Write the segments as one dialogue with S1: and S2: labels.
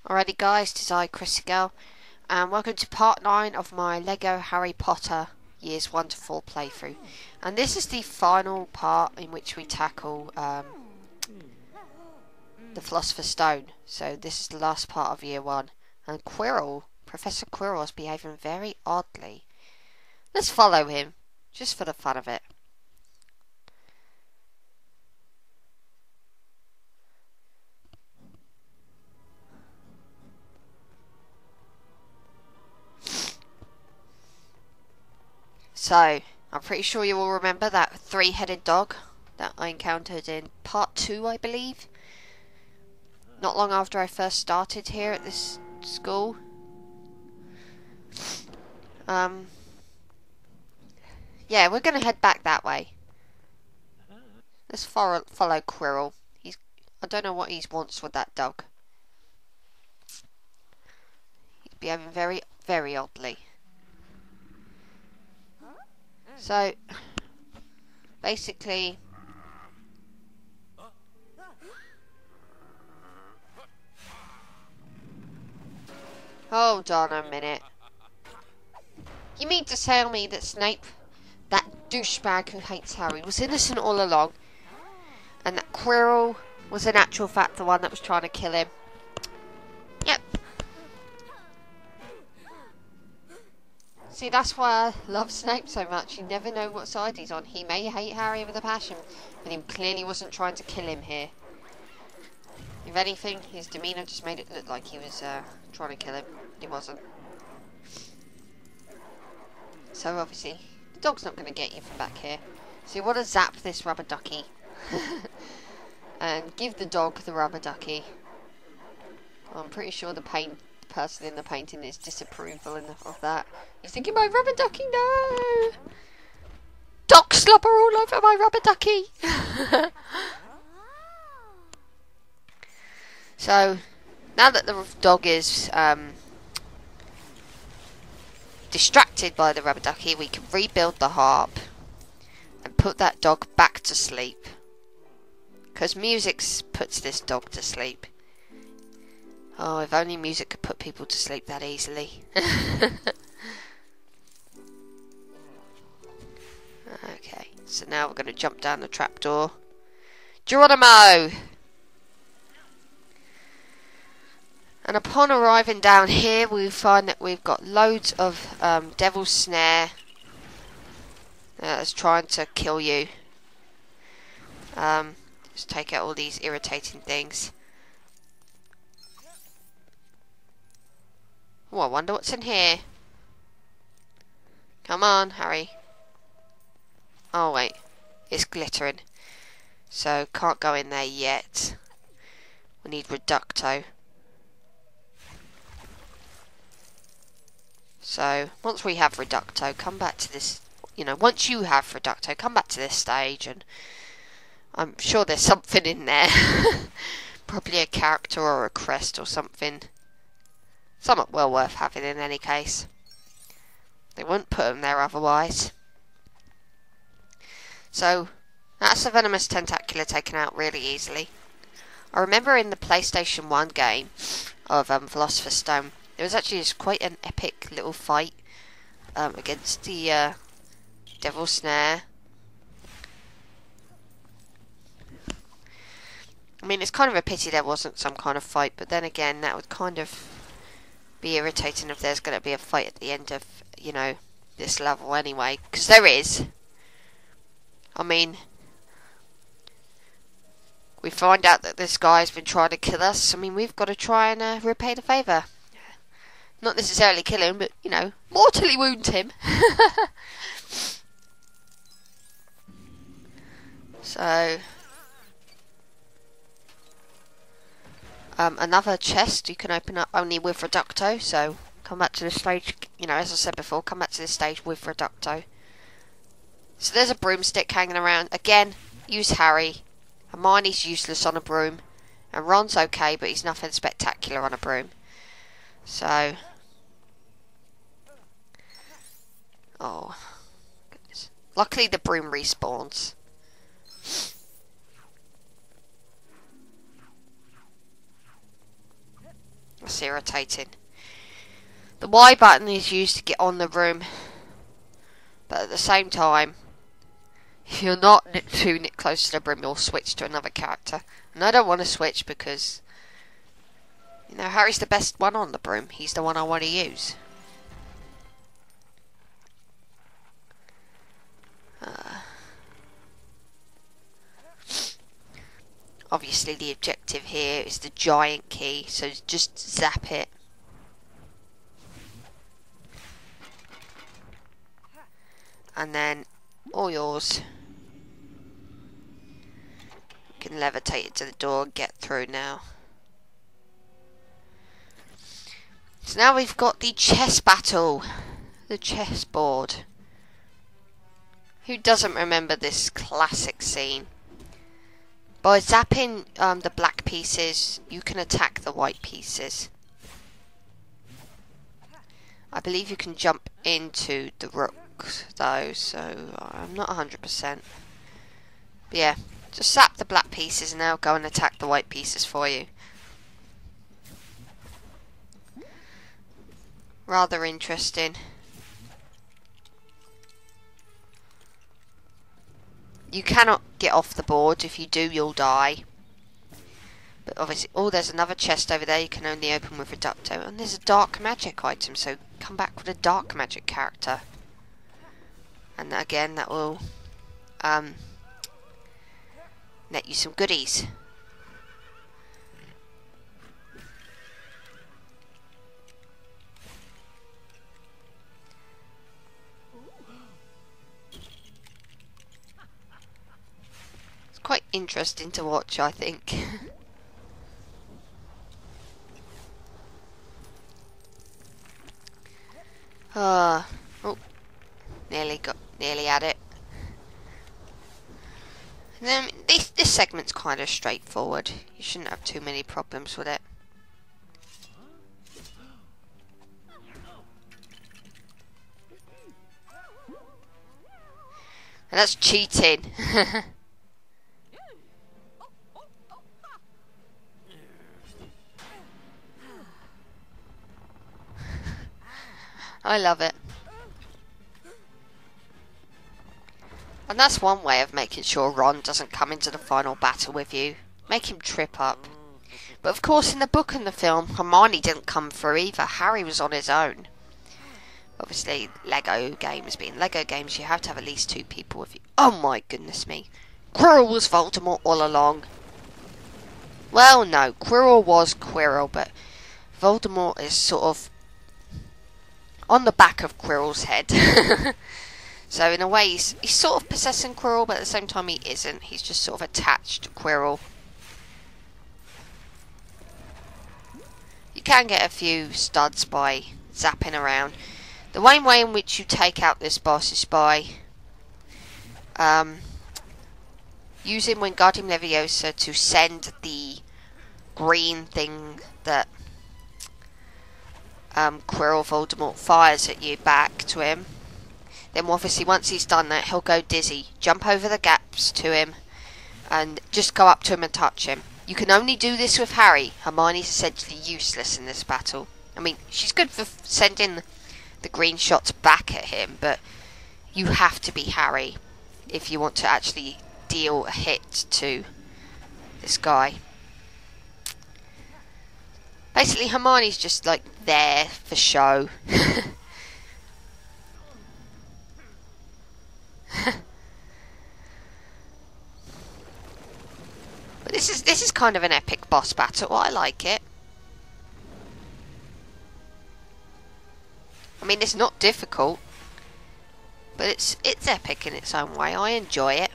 S1: Alrighty guys, tis I, ChrissieGirl, and welcome to part 9 of my LEGO Harry Potter Years 1 to 4 playthrough. And this is the final part in which we tackle the Philosopher's Stone. So this is the last part of Year 1. And Professor Quirrell is behaving very oddly. Let's follow him, just for the fun of it. So, I'm pretty sure you all remember that three-headed dog that I encountered in part 2, I believe. Not long after I first started here at this school. Yeah, we're going to head back that way. Let's follow Quirrell. I don't know what he wants with that dog. He's behaving very, very oddly. So, basically, hold on a minute. You mean to tell me that Snape, that douchebag who hates Harry, was innocent all along, and that Quirrell was in actual fact the one that was trying to kill him? Yep. See, that's why I love Snape so much. You never know what side he's on. He may hate Harry with a passion, but he clearly wasn't trying to kill him here. If anything, his demeanour just made it look like he was trying to kill him. He wasn't. So obviously, the dog's not going to get you from back here. So you want to zap this rubber ducky. And give the dog the rubber ducky. I'm pretty sure the person in the painting is disapproval of that. He's thinking, my rubber ducky, no! Dog slobber all over my rubber ducky! So, now that the dog is distracted by the rubber ducky, we can rebuild the harp and put that dog back to sleep. Because music puts this dog to sleep. Oh, if only music could put people to sleep that easily. Okay, so now we're going to jump down the trapdoor. Geronimo! And upon arriving down here, we find that we've got loads of Devil's Snare that's trying to kill you. Just take out all these irritating things. Oh, I wonder what's in here. Come on, Harry. Oh, wait. It's glittering. So, can't go in there yet. We need Reducto. So, once we have Reducto, come back to this... You know, once you have Reducto, come back to this stage and... I'm sure there's something in there. Probably a character or a crest or something. Somewhat well worth having in any case. They wouldn't put them there otherwise. So, that's a venomous tentacula taken out really easily. I remember in the PlayStation 1 game of Philosopher's Stone, there was actually just quite an epic little fight against the Devil's Snare. I mean, it's kind of a pity there wasn't some kind of fight, but then again, that would kind of be irritating if there's going to be a fight at the end of, you know, this level anyway, because there is. I mean, we find out that this guy's been trying to kill us. I mean, we've got to try and repay the favour. Not necessarily kill him, but, you know, mortally wound him. So... another chest you can open up only with Reducto, so come back to this stage, you know, as I said before, come back to this stage with Reducto. So there's a broomstick hanging around. Again, use Harry. Hermione's useless on a broom. And Ron's okay, but he's nothing spectacular on a broom. So... Oh, goodness. Luckily the broom respawns. That's irritating. The Y button is used to get on the room, but at the same time, if you're not too close to the broom, you'll switch to another character. And I don't want to switch because, you know, Harry's the best one on the broom. He's the one I want to use. Obviously the objective here is the giant key, so just zap it. And then, all yours. You can levitate it to the door and get through now. So now we've got the chess battle. The chessboard. Who doesn't remember this classic scene? By zapping the black pieces, you can attack the white pieces. I believe you can jump into the rooks though, so I'm not 100%. But yeah, just zap the black pieces and they'll go and attack the white pieces for you. Rather interesting. You cannot get off the board. If you do, you'll die. But obviously, oh, there's another chest over there you can only open with Reducto. And there's a dark magic item, so come back with a dark magic character. And again, that will net you some goodies. Quite interesting to watch, I think. Oh, nearly had it. And then this segment's kind of straightforward. You shouldn't have too many problems with it. And that's cheating. I love it. And that's one way of making sure Ron doesn't come into the final battle with you. Make him trip up. But of course in the book and the film, Hermione didn't come through either. Harry was on his own. Obviously, Lego games being Lego games, you have to have at least 2 people with you. Oh my goodness me. Quirrell was Voldemort all along. Well, no, Quirrell was Quirrell, but Voldemort is sort of on the back of Quirrell's head. So in a way he's sort of possessing Quirrell, but at the same time he isn't. He's just sort of attached to Quirrell. You can get a few studs by zapping around. The main way in which you take out this boss is by using Wingardium Leviosa to send the green thing that Quirrell Voldemort fires at you back to him. Then obviously once he's done that, he'll go dizzy. Jump over the gaps to him and just go up to him and touch him. You can only do this with Harry. Hermione's essentially useless in this battle. I mean, she's good for sending the green shots back at him, but you have to be Harry if you want to actually deal a hit to this guy. Basically, Hermione's just like there for show. But this is kind of an epic boss battle. I like it. I mean, it's not difficult, but it's epic in its own way. I enjoy it.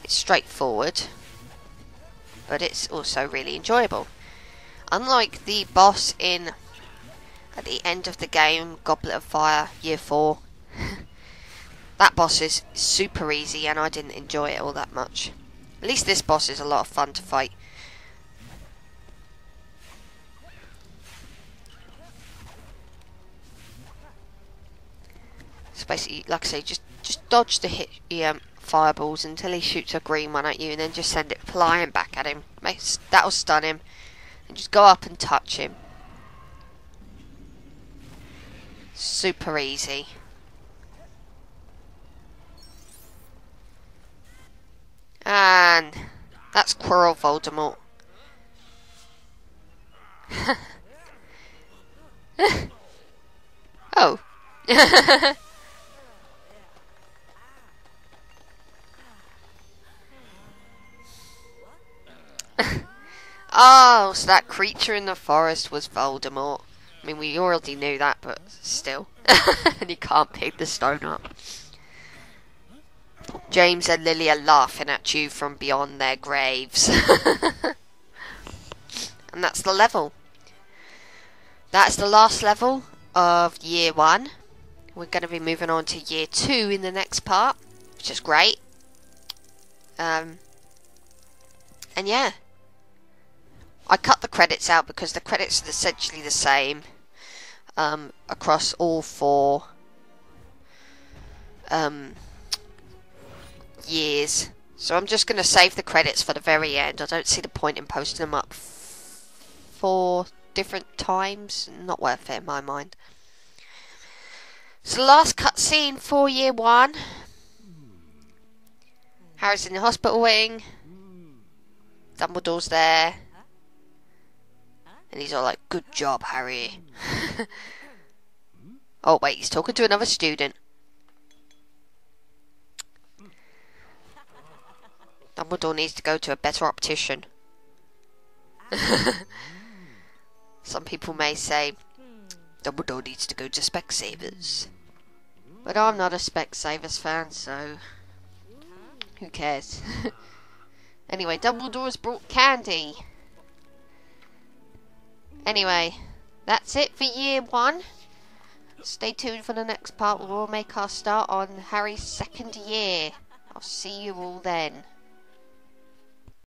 S1: It's straightforward, but it's also really enjoyable. Unlike the boss at the end of the game, Goblet of Fire, Year 4, that boss is super easy and I didn't enjoy it all that much. At least this boss is a lot of fun to fight. So basically, like I say, just dodge the hit, fireballs until he shoots a green one at you, and then just send it flying back at him. That'll stun him. And just go up and touch him. Super easy. And that's Quirrell Voldemort. Oh. Oh, so that creature in the forest was Voldemort. I mean, we already knew that, but still. And he can't pick the stone up. James and Lily are laughing at you from beyond their graves. And that's the level. That's the last level of year 1. We're going to be moving on to year 2 in the next part, which is great. And yeah. I cut the credits out because the credits are essentially the same across all 4 years. So I'm just going to save the credits for the very end. I don't see the point in posting them up 4 different times. Not worth it in my mind. So the last cutscene for year 1. Harry's in the hospital wing. Dumbledore's there. And he's all like, "Good job, Harry." Oh wait, he's talking to another student. Dumbledore needs to go to a better optician. Some people may say Dumbledore needs to go to Specsavers. But I'm not a Specsavers fan, so who cares? Anyway, Dumbledore's brought candy. Anyway, that's it for year 1. Stay tuned for the next part where we'll make our start on Harry's 2nd year. I'll see you all then.